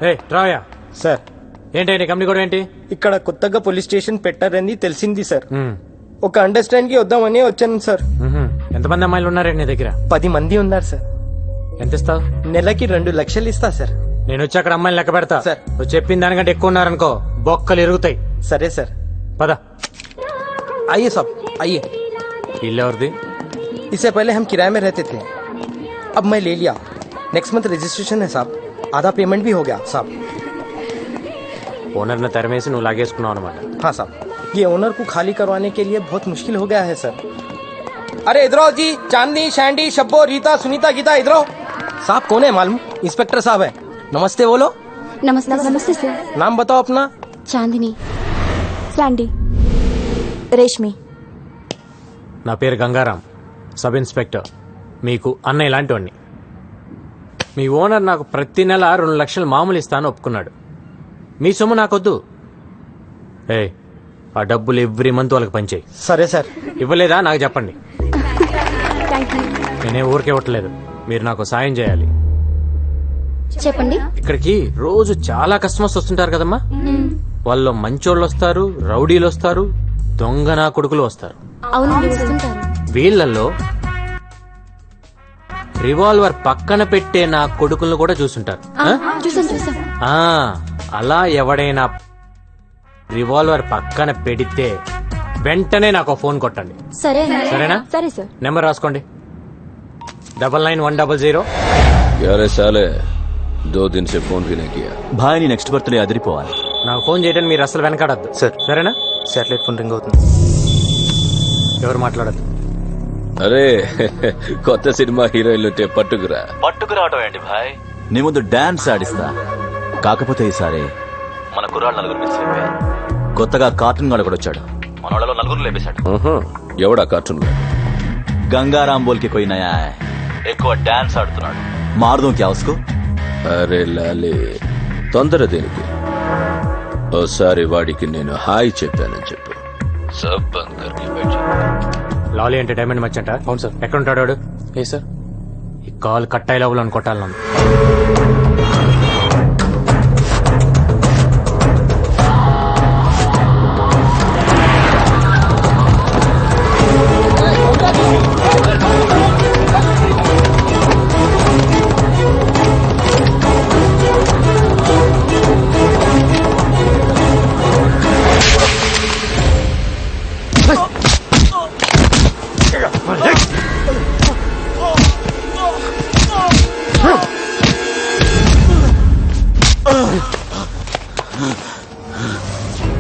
ఏ రాయా sir ఏంటి company కూడా ఏంటి ఇక్కడ కొత్తగా పోలీస్ స్టేషన్ పెట్టారని తెలిసింది సార్. మ్మ్. ఒక అండర్స్టాండ్ కి వద్దామని వచ్చాను సార్. మ్హూ. ఎంతమంది అమ్మాయిలు ఉన్నారండి నీ దగ్గర 10 మంది ఉన్నారు సార్. ఎంత ఇస్తావు? నెలకి 2 లక్షలు ఇస్తా సార్. నేను వచ్చి అక్కడ అమ్మాయిలు లెక్క పెడతా సార్. నువ్వు చెప్పిన దానికంటే ఎక్కువ ఉన్నారనుకో బొక్కలు ఇరుగుతాయి. సరే సార్. పద. आइए साहब आइए. ఇల్లు ఎవరిది? इससे पहले हम किराए में रहते थे, अब मैं ले लिया. नेक्स्ट मंथ रजिस्ट्रेशन है साहब. आधा पेमेंट भी हो गया साहब. ఓనర్ ని తరిమేసి నువ్వు లాగేసుకున్నావు అనమాట. हाँ साहब, ये ओनर को खाली करवाने के लिए बहुत मुश्किल हो गया है सर. अरे इधर आओ जी. चांदनी, शैंडी, शब्बो, रीता, सुनीता, गीता, इधर आओ. साहब कौन है मालूम? इंस्पेक्टर साहब है. नमस्ते बोलो. नमस्ते नमस्ते सर. नाम बताओ अपना. चांदनी. శాండీ. రేష్మి. నా పేరు గంగారాం, సబ్ ఇన్స్పెక్టర్. మీకు అన్నయ్య లాంటి వాడిని. మీ ఓనర్ నాకు ప్రతి నెల 2 లక్షలు మామూలు ఇస్తాను ఒప్పుకున్నాడు. మీ సొమ్ము నాకొద్దు. ఏ ఆ డబ్బులు ఎవ్రీ మంత్ వాళ్ళకి పంచేయి. సరే సార్. ఇవ్వలేదా నాకు చెప్పండి. Thank you. నేనే ఊరికే ఇవ్వట్లేదు, మీరు నాకు సాయం చేయాలి. చెప్పండి. ఇక్కడికి రోజు చాలా కస్టమర్స్ వస్తుంటారు కదమ్మా. వాళ్ళు మంచోళ్ళు వస్తారు, రౌడీలు వస్తారు, దొంగ నా కొడుకులు వస్తారు. అవునండి వస్తుంటారు. వీళ్ళల్లో రివాల్వర్ పక్కన పెట్టే నా కొడుకులను కూడా చూసుంటారు. చూసాం. ఆ, అలా ఎవడైనా రివాల్వర్ పక్కన పెడితే వెంటనే నాకు ఫోన్ కొట్టండి. సరే. సరేనా? సరే సార్. నెంబర్ రాసుకోండి. 99-100. क्या रे साले, 2 दिन से फोन भी नहीं किया. భాయ్ నీ నెక్స్ట్ బర్త్డే అదిరిపోవాలి. నాకు ఫోన్ చేయడానికి మీరు అసలు వెనకాడద్దు సార్. సరేనా? శాటిలైట్ ఫోన్ రింగ్ అవుతుంది. ఎవరు మాట్లాడద్దు. అరే కొత్త సినిమా హీరోయిన్లు పట్టుకురా. పట్టుకురావటం ఏంటి భాయ్, నీ ముందు డాన్స్ ఆడిస్తా. కాకపోతే ఈసారి మన కుర్రాళ్ళు 4 మిస్ అయిపోయారు. కొత్తగా కార్టూన్ గాడు కూడా వచ్చాడు, మన వాళ్ళలో 4 లేపేశాడు. ఎవడా కార్టూన్ గా? గంగారాం బోల్కి కోయి నయా హై. ఎక్కువ డాన్స్ ఆడుతున్నాడు. మారుదాం క్యా ఉస్కో? అరే లాలే, తొందర దేనికి? ఓసారి వాడికి నేను హాయ్ చెప్పానని చెప్పు. సబ్ బంద్ కర్కే బైఠ. లాలీ అంటే డైమండ్ మర్చెంట. అవును సార్. ఎక్కడ ఉంటాడు వాడు? ఏ సార్, ఈ కాల్ కట్ అయ్యే లోపల కొట్టాలి నన్ను.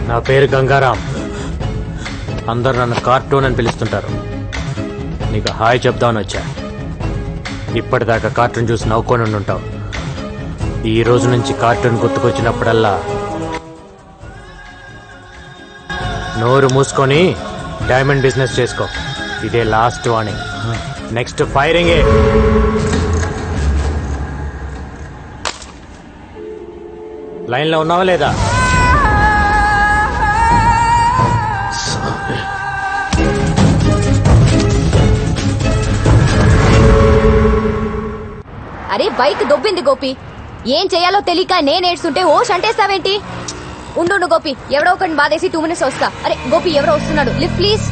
నా పేరు గంగారాం, అందరు నన్ను కార్టూన్ అని పిలుస్తుంటారు. నీకు హాయ్ చెప్దామని వచ్చా. ఇప్పటిదాకా కార్టూన్ చూసి నవ్వుకొని ఉండుంటావు. ఈ రోజు నుంచి కార్టూన్ గుర్తుకొచ్చినప్పుడల్లా నోరు మూసుకొని డైమండ్ బిజినెస్ చేసుకో. ఇదే last warning. Next firing. Line లో ఉన్నావా లేదా? అరే బైక్ దొబ్బింది గోపి. ఏం చేయాలో తెలియక నేనేడ్చుంటే ఓష్ అంటేస్తావేంటి? ఉండు గోపి, ఎవడో ఒకటి బాధేసి 2 మినిట్స్ వస్తా. అరే గోపి ఎవరో వస్తున్నాడు. Lift please.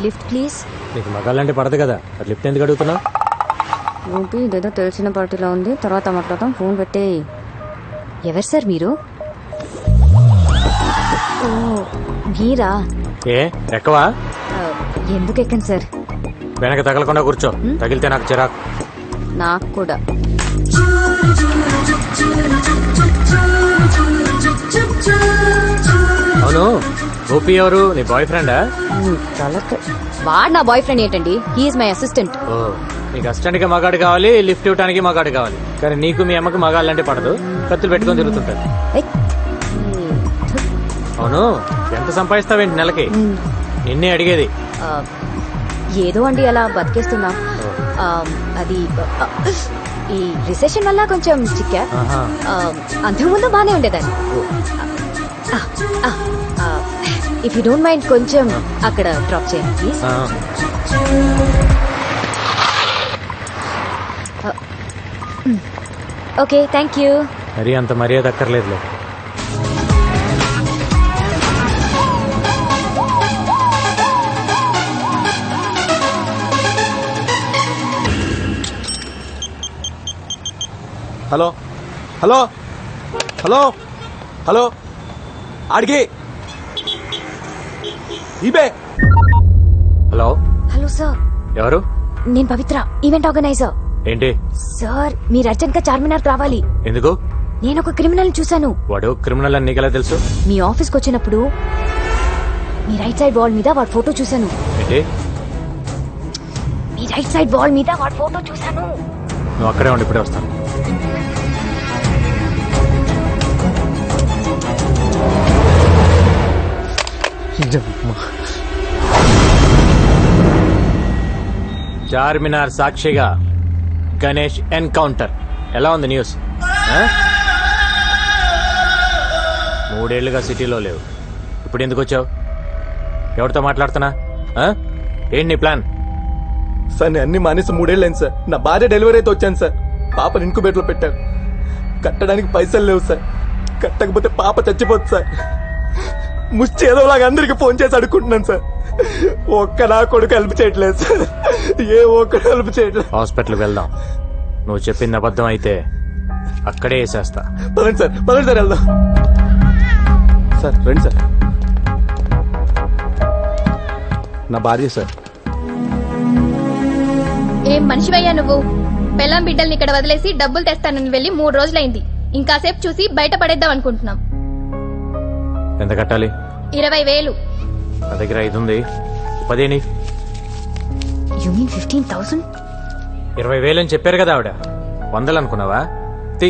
Lift please. నీకు మగాళ్ళంటే పడదు కదా, అది లిఫ్ట్ ఎందుకు అడుగుతున్నావు? గోపి ఇదేదో తెలిసిన పార్టీలో ఉంది, తర్వాత మాట్లాడతాం. ఫోన్ పెట్టే. ఎవరు సార్ మీరు? ఓ మీరా? ఏ ఎక్కవా? ఎందుకు ఎక్కండి సార్? వెనక తగలకుండా కూర్చో, తగిలితే నాకు చిరాకు. నాకు కూడా. అవును, గోపి ఎవరు? నీ బాయ్ ఫ్రెండా? వాడు నా బాయ్ ఫ్రెండ్ ఏంటండి? He is my assistant. ఓ, నీకు అసిస్టెంట్ కి మగాడు కావాలి, లిఫ్ట్ ఇవ్వడానికి మగాడు కావాలి. కానీ నీకు మీ అమ్మకి మగాళ్ళంటే పడదు, కత్తులు పెట్టుకొని తిరుగుతుంటారు. అవును, ఎంత సంపాదిస్తావేంటి నెలకి? నిన్నే అడిగేది. ఏదో అండి అలా బతికేస్తున్నా. అది ఈ రిసెషన్ వల్ల కొంచెం చిక్కా. అంతకుముందు బానే ఉండేదాన్ని. ఇఫ్ యూ డోంట్ మైండ్ కొంచెం అక్కడ డ్రాప్ చేయండి ప్లీజ్. ఆ. 嗯。ఓకే థ్యాంక్ యూ. మరీ అంత మర్యాద అక్కర్లేదులే. హలో హలో హలో హలో అడిగి ఇబే హలో, హలో సార్, ఎవరు? నేను పవిత్ర, ఈవెంట్ ఆర్గనైజర్. ఏంటి? సార్ మీరు అర్జెంట్ గా చార్మినార్ రావాలి. ఎందుకు? నేను ఒక క్రిమినల్ చూశాను. వాడు క్రిమినల్ అని నీకెలా తెలుసు? మీ ఆఫీస్కి వచ్చినప్పుడు మీ రైట్ సైడ్ వాల్ మీద వాడి ఫోటో చూశాను. ఏంటి? మీ రైట్ సైడ్ వాల్ మీద వాడి ఫోటో చూశాను. నువ్వు అక్కడే ఉండి ఇప్పుడే వస్తాను. చార్మినార్ సాక్షిగా గణేష్ ఎన్కౌంటర్. ఎలా ఉంది న్యూస్? ఆ? 3 ఏళ్లుగా సిటీలో లేవు, ఇప్పుడు ఎందుకు వచ్చావు? ఎవరితో మాట్లాడుతున్నా? ఆ? ఏంటి నీ ప్లాన్? సార్ నేను అన్ని మానేసి 3 ఏళ్ళైంది సార్. నా భార్య డెలివరీ అయితే వచ్చాను సార్. పాపను ఇంకుబేట్లో పెట్టారు. కట్టడానికి పైసలు లేవు సార్. కట్టకపోతే పాప చచ్చిపోతుంది సార్. ముష్టి ఏదోలాగా అందరికి ఫోన్ చేసి అడుక్కుంటున్నాను సార్. ఒక్క నా కొడుకు హెల్ప్ చేయట్లేదు సార్. ఏ ఒక్కడు హెల్ప్ చేయట్లేదు. హాస్పిటల్కి వెళ్దాం. నువ్వు చెప్పింది అబద్ధం అయితే అక్కడే వేసేస్తా. పదండి సార్, పదండి సార్, వెళ్దాం సార్. రండి సార్. నా భార్య సార్. ఏం మనిషివయ్యా నువ్వు? పెళ్ళాం బిడ్డల్ని ఇక్కడ వదిలేసి డబ్బులు తెస్తానని వెళ్ళి 3 రోజులైంది. ఇంకాసేపు చూసి బయట పడేద్దాం అనుకుంటున్నాం. ఎంత కట్టాలి? 20,000. నా దగ్గర 5 ఉంది. 10 యు మీన్ 15,000? 20,000 అని చెప్పారు కదా ఆవిడ. 100 అనుకున్నావా? తీ.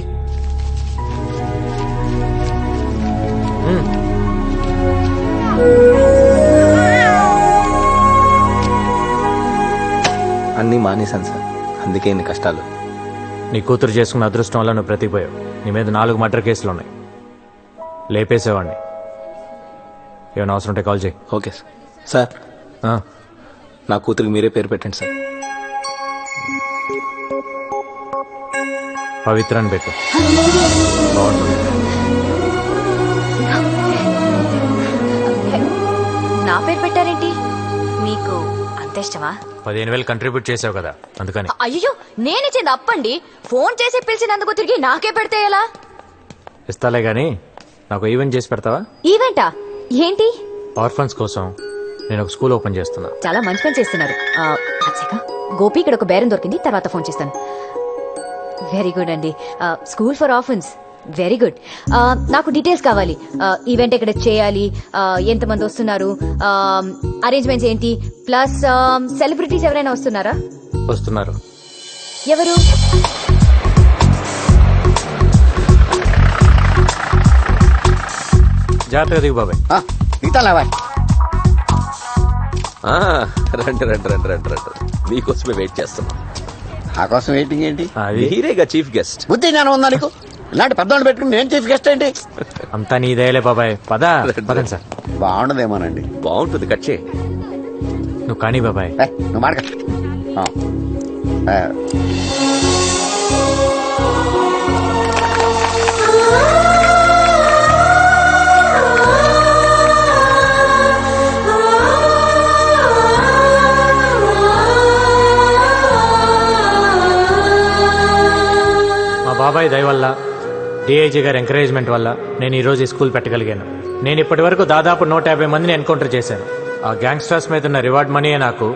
అన్నీ మానేశాను సార్, అందుకే ఇన్ని కష్టాలు. నీ కూతురు చేసుకున్న అదృష్టం వల్ల నువ్వు బ్రతికిపోయావు. నీ మీద 4 మర్డర్ కేసులు ఉన్నాయి. లేపేసేవాడిని. ఏమైనా అవసరం ఉంటే కాల్ చేయి. Okay sir. సార్ ఆ, నా కూతురికి మీరే పేరు పెట్టండి సార్. పవిత్ర అని పెట్టు. బాగుంటుంది. నా పేరు పెట్టారేంటి? మీకు అంత ఇష్టమా? 15,000 కంట్రిబ్యూట్ చేసావు కదా, అందుకని. అయ్యో నేనిచ్చింది అప్పండి. ఫోన్ చేసి పిలిచినందుకు తిరిగి నాకే పెడితే ఎలా? ఇస్తాలే గానీ నాకు ఈవెంట్ చేసి పెడతావా? ఈవెంటా? ఏంటి? ఆర్ఫన్స్ కోసం నేను ఒక స్కూల్ ఓపెన్ చేస్తున్నా. చాలా మంచి పని చేస్తున్నారు. అచ్చాక గోపి ఇక్కడ ఒక బేరం దొరికింది, తర్వాత ఫోన్ చేస్తాను. వెరీ గుడ్ అండి. School for orphans, very good. నాకు డీటెయిల్స్ కావాలి. ఈవెంట్ ఎక్కడ చేయాలి, ఎంతమంది వస్తున్నారు, అరేంజ్మెంట్స్ ఏంటి, ప్లస్ సెలబ్రిటీస్ ఎవరైనా వస్తున్నారా? వస్తున్నారు. ఎవరు? జాగ్రత్తగా దిగు బాబాయ్. ఆ, రండి రండి రండి రండి రండి. మీకోసమే వెయిట్ చేస్తున్నాం. నా కోసం వెయిటింగ్ ఏంటి? అది మీరేగా చీఫ్ గెస్ట్. బుద్ధి జ్ఞానం ఉందా నీకు? ఇలాంటి పెద్దవాళ్ళు పెట్టుకుని నేను చీఫ్ గెస్ట్ ఏంటి? అంతా నీదేలే బాబాయ్. పదండి సార్. బాగుండదేమోనండి. బాగుంటుంది, కట్ చేయి. నువ్వు కానీ బాబాయ్. నువ్వు మాడక. మా బాబాయ్ దయ వల్ల, డిఐజీ గారి ఎంకరేజ్మెంట్ వల్ల నేను ఈ రోజు ఈ స్కూల్ పెట్టగలిగాను. నేను ఇప్పటి వరకు దాదాపు 150 మందిని ఎన్కౌంటర్ చేశాను. ఆ గ్యాంగ్స్టర్స్ మీద ఉన్న రివార్డ్ మనీ నాకు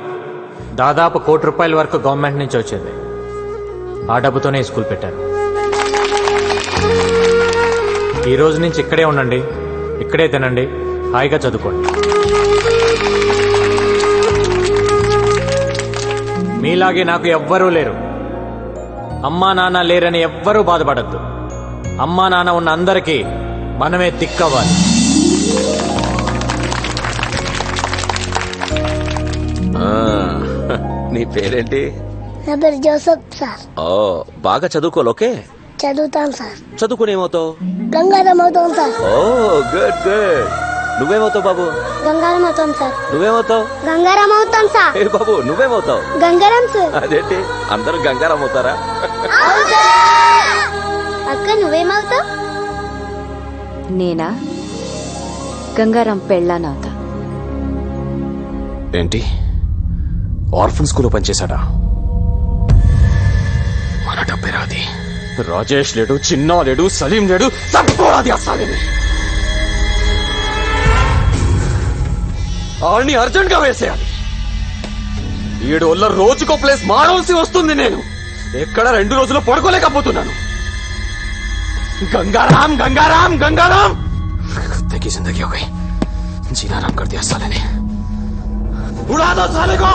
దాదాపు ₹1 కోటి వరకు గవర్నమెంట్ నుంచి వచ్చింది. ఆ డబ్బుతోనే ఈ స్కూల్ పెట్టాను. ఈ రోజు నుంచి ఇక్కడే ఉండండి, ఇక్కడే తినండి, హాయిగా చదువుకోండి. మీలాగే నాకు ఎవ్వరూ లేరు. అమ్మా నాన్న లేరని ఎవ్వరూ బాధపడద్దు. అమ్మా నాన్న ఉన్న అందరికీ మనమే దిక్కవ్వాలి. ఆ, నీ పేరేంటి? నా పేరు జోసఫ్ సార్. ఓ, బాగా చదువుకోవాలి. ఓకే, చదువుతాను సార్. చదువుకుని ఏమవుతావు? గంగారం అవుతాం సార్. ఓ గుడ్ గుడ్. నువ్వేమవుతావు బాబు? గంగారం అవుతాం సార్. నువ్వేమవుతావు? గంగారం అవుతాం సార్. ఏ బాబు, నువ్వేమవుతావు? గంగారం సార్. అదేంటి అందరూ గంగారం అవుతారా? అక్క నువ్వేమవుతావు? నేనా గంగారాం పెళ్ళానవుతా. ఏంటి ఆర్ఫన్ స్కూల్లో పనిచేశాడా? మన డబ్బే రాది. రాజేష్ లేడు, చిన్నా లేడు, సలీం లేడు, తట్టుకోరాది అసలు. ఆడిని అర్జెంట్ గా వేసేయాలి. 7 వల్ల రోజుకో ప్లేస్ మారవలసి వస్తుంది. నేను ఎక్కడ 2 రోజులు పడుకోలేకపోతున్నాను. गंगाराम गंगाराम गंगाराम कुत्ते की जिंदगी हो गई. जीना आराम कर दिया साले ने. उड़ा दो साले को.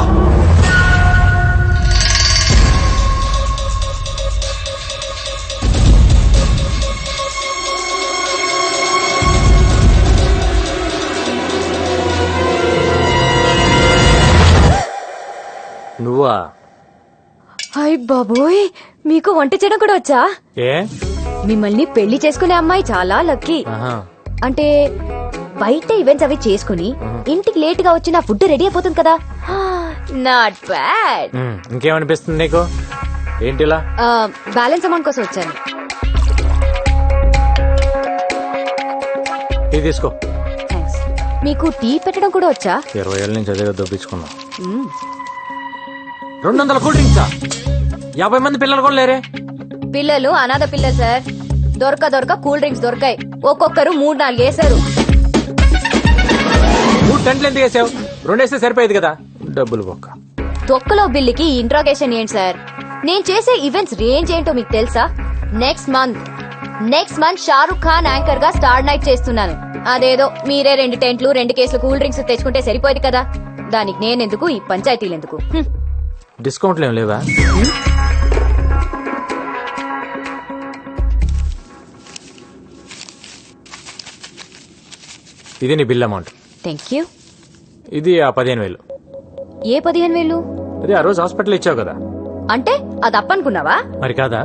నువ్వా? హాయ్ బాబోయ్, మీకు వంట చేయడం కూడా వచ్చా? ఏ మిమ్మల్ని పెళ్లి చేసుకునే అమ్మాయి చాలా లక్కీ. ఆహా. అంటే బయట ఈవెంట్స్ అవి చేసుకుని ఇంటికి లేట్ గా వచ్చి నా ఫుడ్ రెడీ అయిపోతుంది కదా. Not bad. ఇంకేమనిపిస్తుంది నీకు? ఏంటిలా? బ్యాలెన్స్ అమౌంట్ కోసం వచ్చాను. ఇది తీసుకో. థ్యాంక్స్. మీకు టీ పెట్టడం కూడా వచ్చా? 20 ఏళ్ళ నుంచి అదే దొప్పించుకున్నా. 200 కూల్ డ్రింక్సా? 50 మంది పిల్లలు కూడా లేరే. పిల్లలు అనాథ పిల్లలు సార్. దొరక కూల్ డ్రింక్స్ దొరకాయి. ఒక్కొక్కరు 3-4 వేశారు. 3 టెంట్లు ఎందుకు వేసావు? 2 వేస్తే సరిపోయేది కదా. డబ్బులు బొక్క. తొక్కలో బిల్లుకి ఇంట్రాగేషన్ ఏంటి సార్? నేను చేసే ఈవెంట్స్ రేంజ్ ఏంటో మీకు తెలుసా? Next month Shahrukh Khan anchor గా స్టార్ నైట్ చేస్తున్నాను. అదేదో మీరే 2 టెంట్లు 2 కేసులు కూల్ డ్రింక్స్ తెచ్చుకుంటే సరిపోయేది కదా. దానికి నేనెందుకు, ఈ పంచాయతీలు ఎందుకు? డిస్కౌంట్లు ఏం లేవా? ఇది నీ బిల్ అమౌంట్. Thank you. ఇది ఆ 15,000. ఏ 15,000? అది ఆ రోజు హాస్పిటల్ ఇచ్చావు కదా. అంటే అది అప్పనుకున్నావా? మరి కాదా?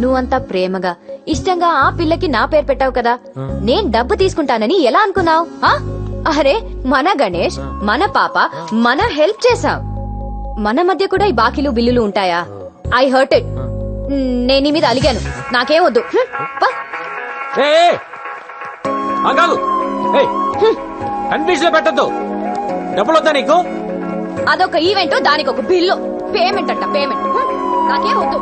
నువ్వంతా ప్రేమగా ఇష్టంగా ఆ పిల్లకి నా పేరు పెట్టావు కదా. నేను డబ్బు తీసుకుంటానని ఎలా అనుకున్నావు? అరే మన గణేష్, మన పాప, మన హెల్ప్ చేసాం. మన మధ్య కూడా ఈ బాకీలు బిల్లులు ఉంటాయా? I hurt it. నేను నీ మీద అలిగాను. నాకేం వద్దు. కన్ఫ్యూజ్ లో పెట్టద్దు. డబ్బులు వద్దా నీకు? అదొక ఈవెంట్, దానికి ఒక బిల్లు. పేమెంట్ అంట పేమెంట్. నాకేం వద్దు.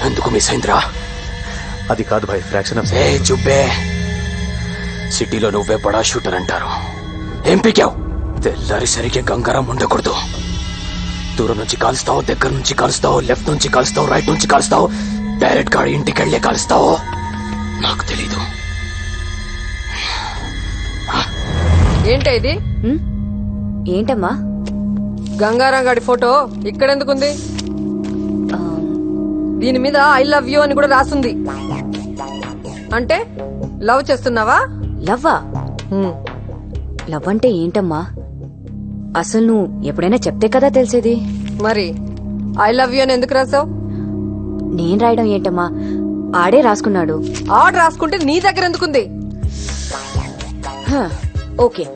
ఎందుకు మిస్ అయిందిరా? అది కాదు భాయ్, ఫ్రాక్షన్ ఆఫ్ చుబ్బే. సిటీలో నువ్వే బడా షూటర్ అంటారు. ఏం పీకావు? తెల్లారి సరిగ్గా గంగారాం ఉండకూడదు. దూరం నుంచి కాలుస్తావు, దగ్గర నుంచి కాలుస్తావు, లెఫ్ట్ నుంచి కాలుస్తావు, రైట్ నుంచి కాలుస్తావు, డైరెక్ట్ గా ఇంటికి వెళ్ళే కాలుస్తావు. నాకు తెలీదు. ఏంటా ఇది? ఏంటమ్మా? గంగారాం గారి ఫోటో ఇక్కడెందుకుంది? దీని మీద ఐ లవ్ యూ అని కూడా రాసుంది. అంటే లవ్ చేస్తున్నావా? లవ్వా? లవ్ అంటే ఏంటమ్మా? అసలు నువ్వు ఎప్పుడైనా చెప్తే కదా తెలిసేది. మరి ఐ లవ్ యూ అని ఎందుకు రాసావు? నేను రాయడం ఏంటమ్మా, ఆడే రాసుకున్నాడు. ఆర్డర్ రాసుకుంటే నీ దగ్గర ఎందుకుంది? ఓకే,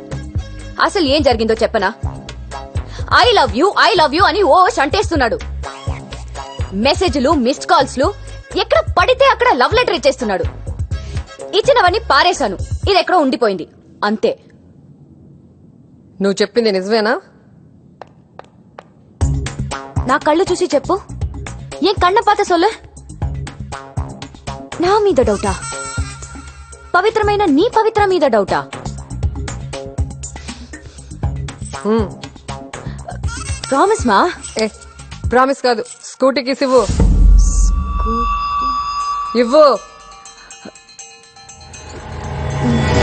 అసలు ఏం జరిగిందో చెప్పనా? ఐ లవ్ యూ అని ఓ అంటేస్తున్నాడు. మెసేజ్లు, మిస్డ్ కాల్స్లు, ఎక్కడ పడితే అక్కడ లవ్ లెటర్ ఇచ్చేస్తున్నాడు. ఇచ్చినవన్నీ పారేశాను. ఇది ఎక్కడో ఉండిపోయింది అంతే. నువ్వు చెప్పింది నిజమేనా? నా కళ్ళు చూసి చెప్పు. ఏం కన్న పాత సొల్లు? నా మీద డౌటా? పవిత్రమైన నీ పవిత్ర మీద డౌటా? ప్రామిస్ మా. ప్రామిస్ కాదు, స్కూటీకి ఇవ్వు. ఇవ్వు.